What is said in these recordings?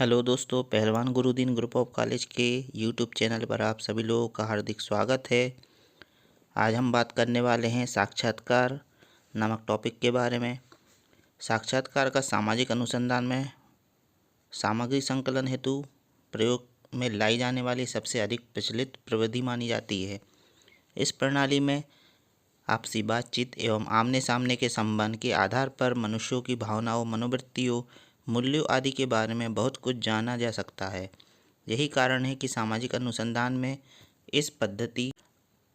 Hello दोस्तों, पहलवान Gurudeen group of college के यूट्यूब चैनल पर आप सभी लोगों का हार्दिक स्वागत है। आज हम बात करने वाले हैं साक्षात्कार नामक टॉपिक के बारे में। साक्षात्कार का सामाजिक अनुसंधान में सामग्री संकलन हेतु प्रयोग में लाई जाने वाली सबसे अधिक प्रचलित प्रविधि मानी जाती है। इस प्रणाली में आपसी बातचीत एवं आमने सामने के संबंध के आधार पर मनुष्यों की भावनाओं, मनोवृत्तियों, मूल्यों आदि के बारे में बहुत कुछ जाना जा सकता है। यही कारण है कि सामाजिक अनुसंधान में इस पद्धति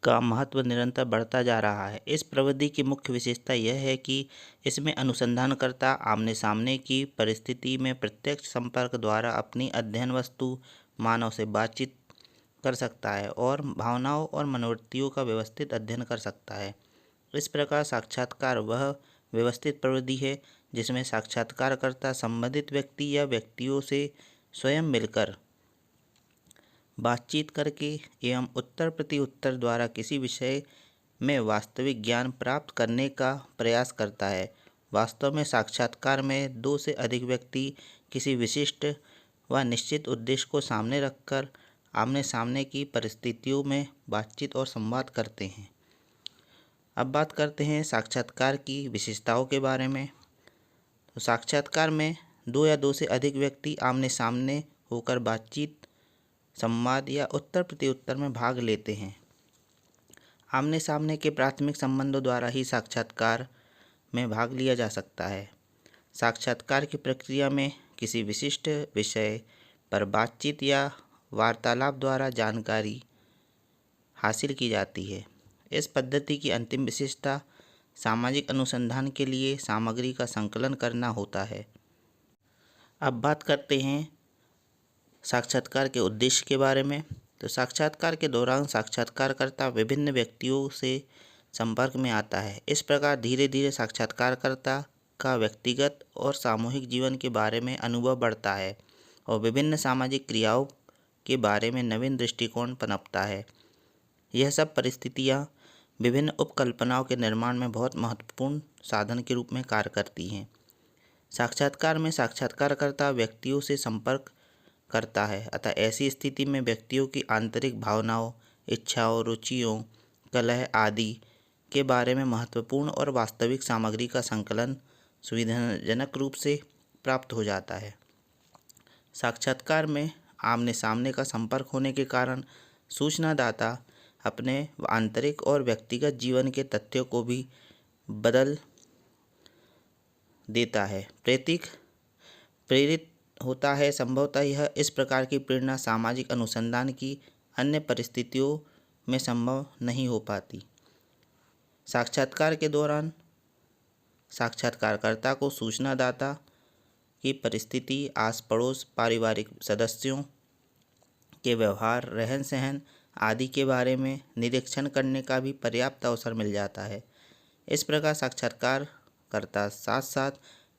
का महत्व निरंतर बढ़ता जा रहा है। इस प्रविधि की मुख्य विशेषता यह है कि इसमें अनुसंधानकर्ता आमने सामने की परिस्थिति में प्रत्यक्ष संपर्क द्वारा अपनी अध्ययन वस्तु मानव से बातचीत कर सकता है और भावनाओं और मनोवृत्तियों का व्यवस्थित अध्ययन कर सकता है। इस प्रकार साक्षात्कार वह व्यवस्थित प्रविधि है जिसमें साक्षात्कारकर्ता संबंधित व्यक्ति या व्यक्तियों से स्वयं मिलकर बातचीत करके एवं उत्तर प्रति उत्तर द्वारा किसी विषय में वास्तविक ज्ञान प्राप्त करने का प्रयास करता है। वास्तव में साक्षात्कार में दो से अधिक व्यक्ति किसी विशिष्ट व निश्चित उद्देश्य को सामने रखकर आमने सामने की परिस्थितियों में बातचीत और संवाद करते हैं। अब बात करते हैं साक्षात्कार की विशेषताओं के बारे में। तो साक्षात्कार में दो या दो से अधिक व्यक्ति आमने सामने होकर बातचीत, संवाद या उत्तर प्रति उत्तर में भाग लेते हैं। आमने सामने के प्राथमिक संबंधों द्वारा ही साक्षात्कार में भाग लिया जा सकता है। साक्षात्कार की प्रक्रिया में किसी विशिष्ट विषय पर बातचीत या वार्तालाप द्वारा जानकारी हासिल की जाती है। इस पद्धति की अंतिम विशेषता सामाजिक अनुसंधान के लिए सामग्री का संकलन करना होता है। अब बात करते हैं साक्षात्कार के उद्देश्य के बारे में। तो साक्षात्कार के दौरान साक्षात्कारकर्ता विभिन्न व्यक्तियों से संपर्क में आता है। इस प्रकार धीरे धीरे साक्षात्कारकर्ता का व्यक्तिगत और सामूहिक जीवन के बारे में अनुभव बढ़ता है और विभिन्न सामाजिक क्रियाओं के बारे में नवीन दृष्टिकोण पनपता है। यह सब परिस्थितियाँ विभिन्न उपकल्पनाओं के निर्माण में बहुत महत्वपूर्ण साधन के रूप में कार्य करती हैं। साक्षात्कार में साक्षात्कारकर्ता व्यक्तियों से संपर्क करता है, अतः ऐसी स्थिति में व्यक्तियों की आंतरिक भावनाओं, इच्छाओं, रुचियों, कलह आदि के बारे में महत्वपूर्ण और वास्तविक सामग्री का संकलन सुविधाजनक रूप से प्राप्त हो जाता है। साक्षात्कार में आमने सामने का संपर्क होने के कारण सूचनादाता अपने आंतरिक और व्यक्तिगत जीवन के तथ्यों को भी बदल देता है, प्रेरित होता है। संभवतः यह इस प्रकार की प्रेरणा सामाजिक अनुसंधान की अन्य परिस्थितियों में संभव नहीं हो पाती। साक्षात्कार के दौरान साक्षात्कारकर्ता को सूचनादाता की परिस्थिति, आस पड़ोस, पारिवारिक सदस्यों के व्यवहार, रहन सहन आदि के बारे में निरीक्षण करने का भी पर्याप्त अवसर मिल जाता है। इस प्रकार साक्षात्कारकर्ता साथ साथ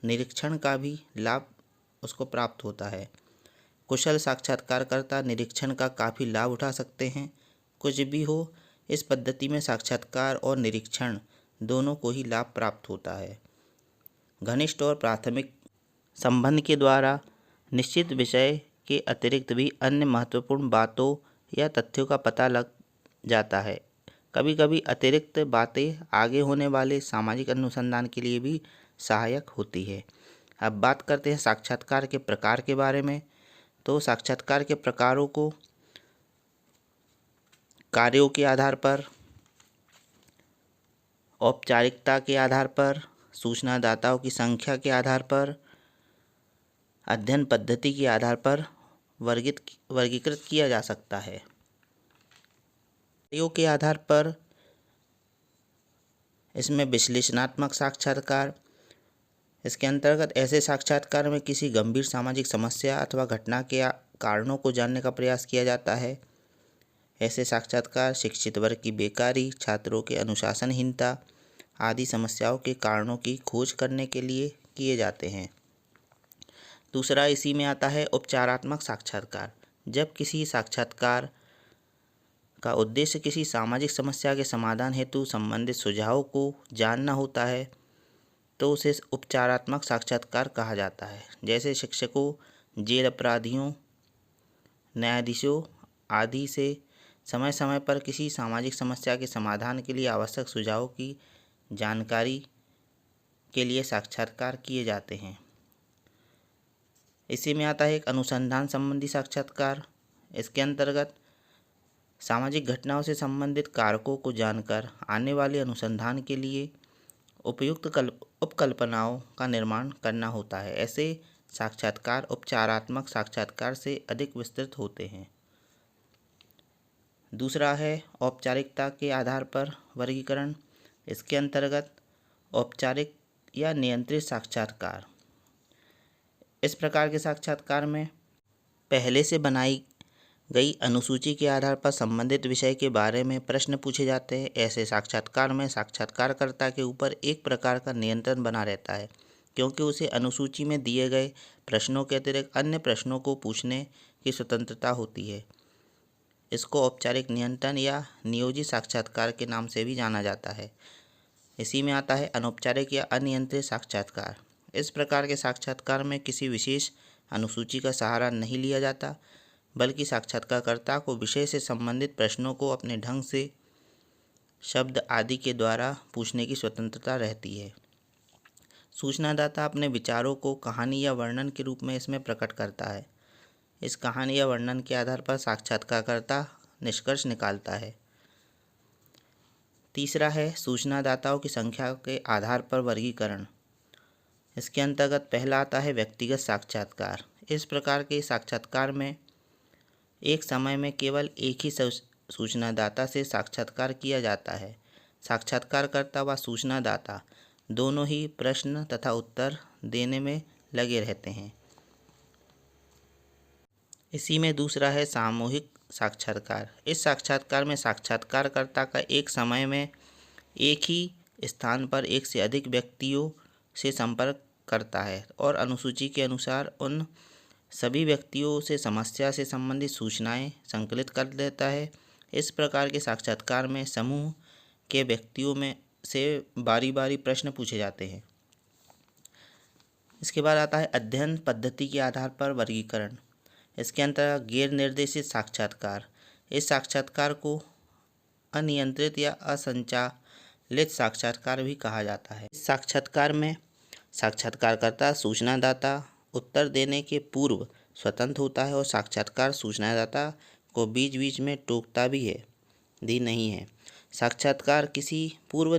निरीक्षण का भी लाभ उसको प्राप्त होता है। कुशल साक्षात्कारकर्ता निरीक्षण का काफ़ी लाभ उठा सकते हैं। कुछ भी हो, इस पद्धति में साक्षात्कार और निरीक्षण दोनों को ही लाभ प्राप्त होता है। घनिष्ठ और प्राथमिक संबंध के द्वारा निश्चित विषय के अतिरिक्त भी अन्य महत्वपूर्ण बातों या तथ्यों का पता लग जाता है। कभी कभी अतिरिक्त बातें आगे होने वाले सामाजिक अनुसंधान के लिए भी सहायक होती है। अब बात करते हैं साक्षात्कार के प्रकार के बारे में। तो साक्षात्कार के प्रकारों को कार्यों के आधार पर, औपचारिकता के आधार पर, सूचनादाताओं की संख्या के आधार पर, अध्ययन पद्धति के आधार पर वर्गीकृत किया जा सकता है। कार्यों के आधार पर इसमें विश्लेषणात्मक साक्षात्कार, इसके अंतर्गत ऐसे साक्षात्कार में किसी गंभीर सामाजिक समस्या अथवा घटना के कारणों को जानने का प्रयास किया जाता है। ऐसे साक्षात्कार शिक्षित वर्ग की बेकारी, छात्रों के अनुशासनहीनता आदि समस्याओं के कारणों की खोज करने के लिए किए जाते हैं। दूसरा इसी में आता है उपचारात्मक साक्षात्कार। जब किसी साक्षात्कार का उद्देश्य किसी सामाजिक समस्या के समाधान हेतु संबंधित सुझावों को जानना होता है तो उसे उपचारात्मक साक्षात्कार कहा जाता है। जैसे शिक्षकों जेल अपराधियों, न्यायाधीशों आदि से समय समय पर किसी सामाजिक समस्या के समाधान के लिए आवश्यक सुझावों की जानकारी के लिए साक्षात्कार किए जाते हैं। इसी में आता है एक अनुसंधान संबंधी साक्षात्कार। इसके अंतर्गत सामाजिक घटनाओं से संबंधित कारकों को जानकर आने वाले अनुसंधान के लिए उपयुक्त उपकल्पनाओं का निर्माण करना होता है। ऐसे साक्षात्कार उपचारात्मक साक्षात्कार से अधिक विस्तृत होते हैं। दूसरा है औपचारिकता के आधार पर वर्गीकरण। इसके अंतर्गत औपचारिक या नियंत्रित साक्षात्कार। इस प्रकार के साक्षात्कार में पहले से बनाई गई अनुसूची के आधार पर संबंधित विषय के बारे में प्रश्न पूछे जाते हैं। ऐसे साक्षात्कार में साक्षात्कारकर्ता के ऊपर एक प्रकार का नियंत्रण बना रहता है, क्योंकि उसे अनुसूची में दिए गए प्रश्नों के अतिरिक्त अन्य प्रश्नों को पूछने की स्वतंत्रता होती है। इसको औपचारिक नियंत्रण या नियोजित साक्षात्कार के नाम से भी जाना जाता है। इसी में आता है अनौपचारिक या अनियंत्रित साक्षात्कार। इस प्रकार के साक्षात्कार में किसी विशेष अनुसूची का सहारा नहीं लिया जाता, बल्कि साक्षात्कारकर्ता को विषय से संबंधित प्रश्नों को अपने ढंग से शब्द आदि के द्वारा पूछने की स्वतंत्रता रहती है। सूचनादाता अपने विचारों को कहानी या वर्णन के रूप में इसमें प्रकट करता है। इस कहानी या वर्णन के आधार पर साक्षात्कारकर्ता निष्कर्ष निकालता है। तीसरा है सूचनादाताओं की संख्या के आधार पर वर्गीकरण। इसके अंतर्गत पहला आता है व्यक्तिगत साक्षात्कार। इस प्रकार के साक्षात्कार में एक समय में केवल एक ही सूचनादाता से साक्षात्कार किया जाता है। साक्षात्कारकर्ता व सूचनादाता दोनों ही प्रश्न तथा उत्तर देने में लगे रहते हैं। इसी में दूसरा है सामूहिक साक्षात्कार। इस साक्षात्कार में साक्षात्कारकर्ता का एक समय में एक ही स्थान पर एक से अधिक व्यक्तियों से संपर्क करता है और अनुसूची के अनुसार उन सभी व्यक्तियों से समस्या से संबंधित सूचनाएं संकलित कर देता है। इस प्रकार के साक्षात्कार में समूह के व्यक्तियों में से बारी बारी प्रश्न पूछे जाते हैं। इसके बाद आता है अध्ययन पद्धति के आधार पर वर्गीकरण। इसके अंतर्गत गैर निर्देशित साक्षात्कार। इस साक्षात्कार को अनियंत्रित या असंचालित साक्षात्कार भी कहा जाता है। इस साक्षात्कार में साक्षात्कारकर्ता सूचनादाता उत्तर देने के पूर्व स्वतंत्र होता है और साक्षात्कार सूचनादाता को बीच बीच में टोकता भी नहीं है। साक्षात्कार किसी पूर्व